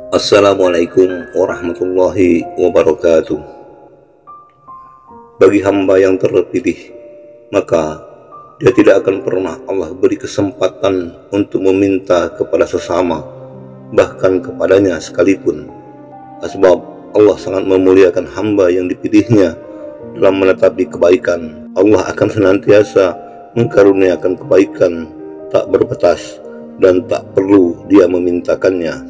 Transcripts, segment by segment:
Assalamualaikum warahmatullahi wabarakatuh. Bagi hamba yang terpilih, maka dia tidak akan pernah Allah beri kesempatan untuk meminta kepada sesama, bahkan kepadanya sekalipun. Sebab Allah sangat memuliakan hamba yang dipilihnya dalam menetapi kebaikan. Allah akan senantiasa mengkaruniakan kebaikan tak berbatas dan tak perlu dia memintakannya.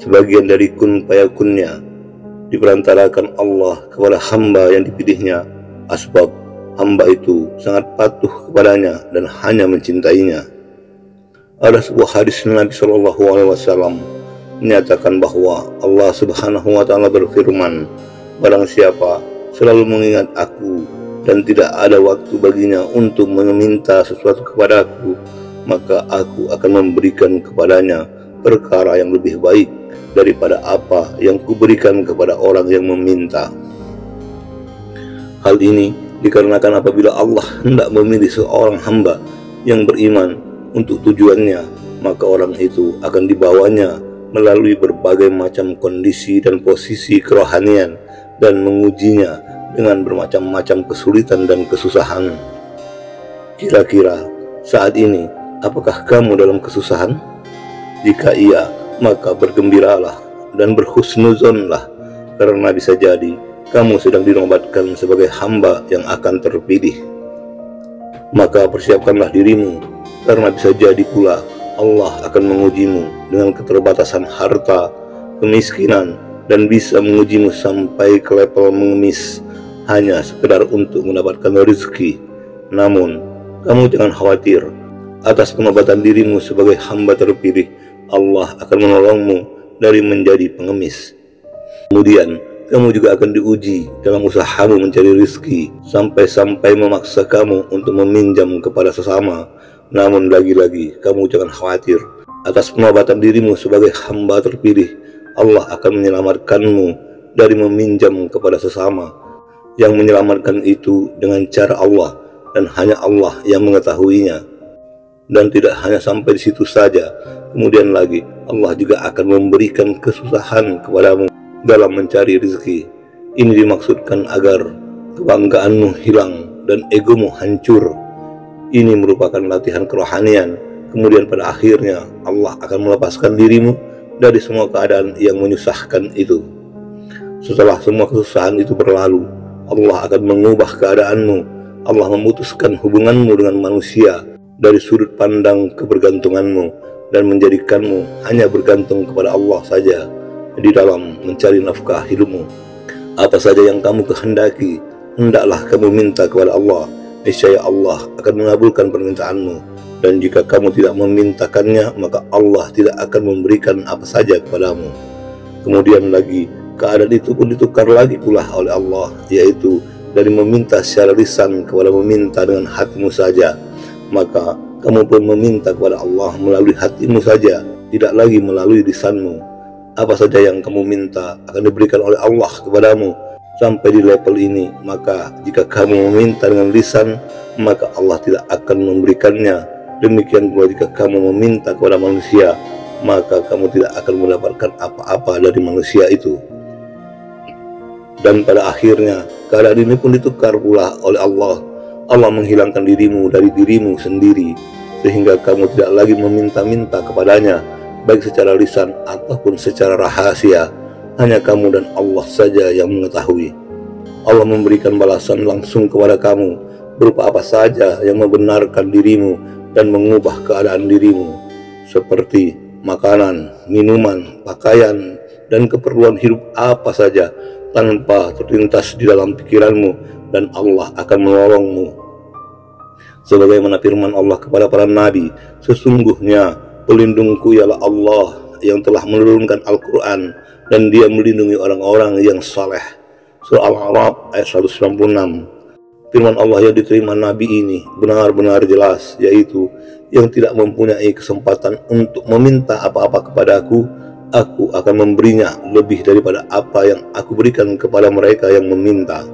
Sebagian dari kun fayakunnya diperantarakan Allah kepada hamba yang dipilihnya, asbab hamba itu sangat patuh kepadanya dan hanya mencintainya. Ada sebuah hadis Nabi SAW menyatakan bahwa Allah Subhanahu wa Ta'ala berfirman, barang siapa selalu mengingat aku dan tidak ada waktu baginya untuk meminta sesuatu kepadaku, maka aku akan memberikan kepadanya perkara yang lebih baik daripada apa yang kuberikan kepada orang yang meminta. Hal ini dikarenakan apabila Allah hendak memilih seorang hamba yang beriman untuk tujuannya, maka orang itu akan dibawanya melalui berbagai macam kondisi dan posisi kerohanian dan mengujinya dengan bermacam-macam kesulitan dan kesusahan. Kira-kira saat ini apakah kamu dalam kesusahan? Jika iya, maka bergembiralah dan berhusnuzonlah, karena bisa jadi kamu sedang dinobatkan sebagai hamba yang akan terpilih. Maka persiapkanlah dirimu, karena bisa jadi pula Allah akan mengujimu dengan keterbatasan harta, kemiskinan, dan bisa mengujimu sampai ke level mengemis hanya sekedar untuk mendapatkan rezeki. Namun, kamu jangan khawatir atas penobatan dirimu sebagai hamba terpilih. Allah akan menolongmu dari menjadi pengemis. Kemudian kamu juga akan diuji dalam usahamu mencari rezeki, sampai-sampai memaksa kamu untuk meminjam kepada sesama. Namun lagi-lagi kamu jangan khawatir atas penobatan dirimu sebagai hamba terpilih. Allah akan menyelamatkanmu dari meminjam kepada sesama. Yang menyelamatkan itu dengan cara Allah, dan hanya Allah yang mengetahuinya. Dan tidak hanya sampai di situ saja, kemudian lagi Allah juga akan memberikan kesusahan kepadamu dalam mencari rezeki. Ini dimaksudkan agar kebanggaanmu hilang dan egomu hancur. Ini merupakan latihan kerohanian. Kemudian pada akhirnya Allah akan melepaskan dirimu dari semua keadaan yang menyusahkan itu. Setelah semua kesusahan itu berlalu, Allah akan mengubah keadaanmu. Allah memutuskan hubunganmu dengan manusia dari sudut pandang kebergantunganmu dan menjadikanmu hanya bergantung kepada Allah saja di dalam mencari nafkah hidupmu. Apa saja yang kamu kehendaki, hendaklah kamu minta kepada Allah. Niscaya Allah akan mengabulkan permintaanmu, dan jika kamu tidak memintakannya, maka Allah tidak akan memberikan apa saja kepadamu. Kemudian lagi keadaan itu pun ditukar lagi pula oleh Allah, yaitu dari meminta secara lisan kepada meminta dengan hatimu saja. Maka kamu pun meminta kepada Allah melalui hatimu saja, tidak lagi melalui lisanmu. Apa saja yang kamu minta akan diberikan oleh Allah kepadamu. Sampai di level ini, maka jika kamu meminta dengan lisan, maka Allah tidak akan memberikannya. Demikian pula jika kamu meminta kepada manusia, maka kamu tidak akan mendapatkan apa-apa dari manusia itu. Dan pada akhirnya keadaan ini pun ditukar pula oleh Allah. Allah menghilangkan dirimu dari dirimu sendiri, sehingga kamu tidak lagi meminta-minta kepadanya, baik secara lisan ataupun secara rahasia. Hanya kamu dan Allah saja yang mengetahui. Allah memberikan balasan langsung kepada kamu berupa apa saja yang membenarkan dirimu dan mengubah keadaan dirimu, seperti makanan, minuman, pakaian, dan keperluan hidup apa saja tanpa terlintas di dalam pikiranmu, dan Allah akan menolongmu. Sebagaimana firman Allah kepada para nabi, sesungguhnya pelindungku ialah Allah yang telah menurunkan Al-Quran, dan dia melindungi orang-orang yang saleh. Surah Al-A'raf ayat 196. Firman Allah yang diterima nabi ini benar-benar jelas, yaitu yang tidak mempunyai kesempatan untuk meminta apa-apa kepadaku, aku akan memberinya lebih daripada apa yang aku berikan kepada mereka yang meminta.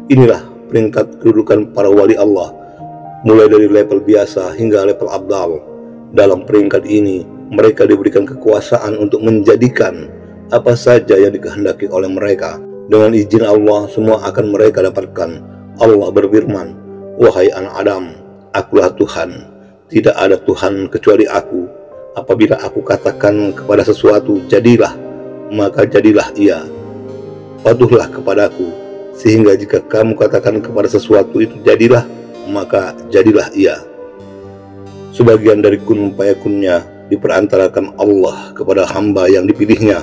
Inilah peringkat kedudukan para wali Allah, mulai dari level biasa hingga level abdal. Dalam peringkat ini, mereka diberikan kekuasaan untuk menjadikan apa saja yang dikehendaki oleh mereka. Dengan izin Allah, semua akan mereka dapatkan. Allah berfirman, "Wahai anak Adam, akulah Tuhan, tidak ada Tuhan kecuali aku. Apabila aku katakan kepada sesuatu, jadilah, maka jadilah ia. Patuhlah kepadaku, sehingga jika kamu katakan kepada sesuatu itu jadilah, maka jadilah ia." Sebagian dari kun fayakunnya diperantarakan Allah kepada hamba yang dipilihnya,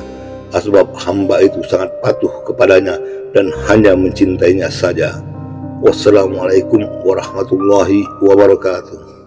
sebab hamba itu sangat patuh kepadanya dan hanya mencintainya saja. Wassalamualaikum warahmatullahi wabarakatuh.